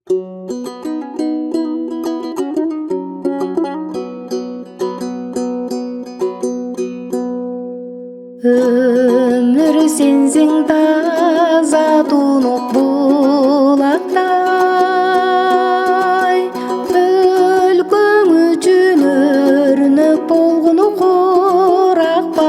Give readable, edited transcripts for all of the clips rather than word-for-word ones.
Ömür sensiň taza tunup bulakday, өлкөң үчүn өрнөк болгону коракпай.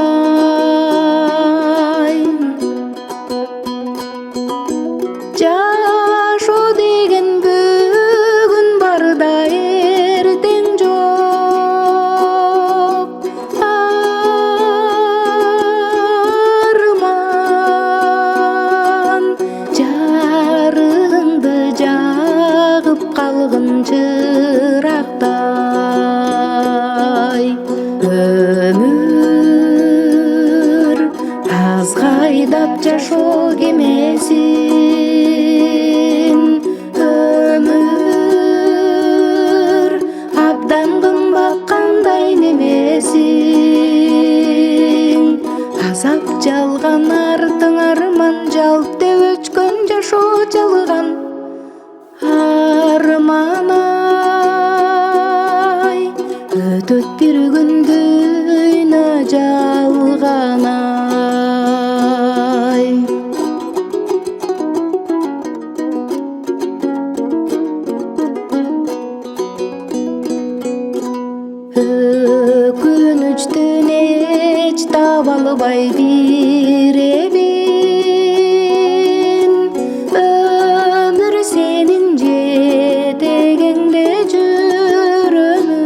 Жашоо деген бүгүн бар да эртең жок. Арман жарыгыңды жагып калгын чырактай. Өмүр азгайдап жашоо кемесин. Өмүр абдан кымбат кандай немесиң. Азап жалган артың арман жалп деп өчкөн жашоо жалган. Арман ай, өтөт бир күн дүйнө жалган ай. Өкүнүчтөн эч таба албай биребин. Өмүр сенин жетегиңде жүрөмүн.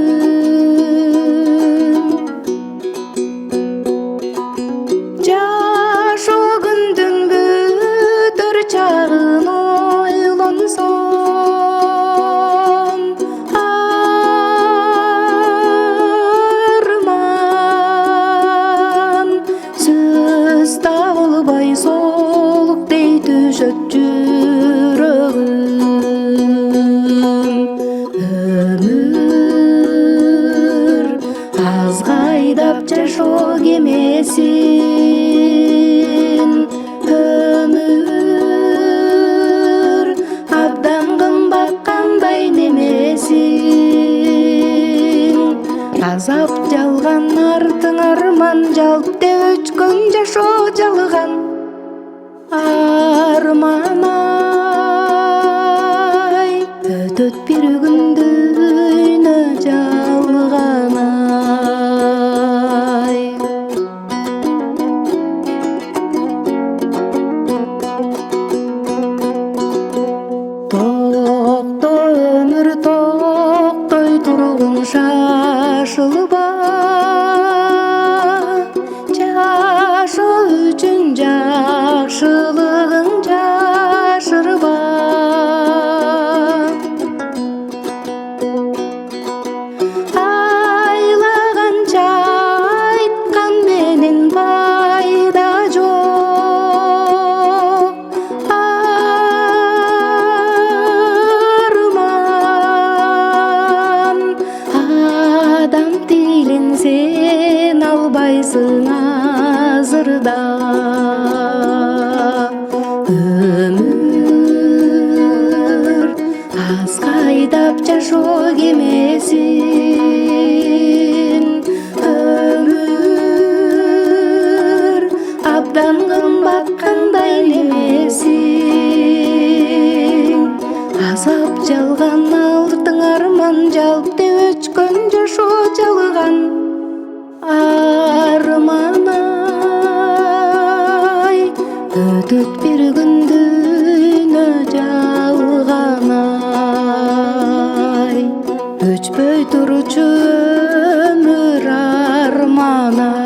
Жашоо күндүн бүтөр чагын ойлонсом, арман сөз табылбай солуктей түшөт жүрөгүм. Өмүр азгайдап жашоо кемесин. Өмүр абдан кымбат кандай немесиң. Азап жалган артың арман жалп деп өчкөн жашоо жалган. Арман ай, өтөт бир күн дүйнө жалган ай. Токто өмүр токтой тургун шашылба. Жашоо үчүн жакшылыгың жашырба. Айлаганча айткан менен пайда жок. Арман адам тилин сен албайсың азырда. Өмүр азгайдап жашоо кемесин. Өмүр абдан кымбат кандай немесиң. Азап жалган алтың арман жалп деп өчкөн жашоо жалган. Арман ай, өтөт бир күн дүйнө жалган ай. Өчпөй турчу өмүр арман ай.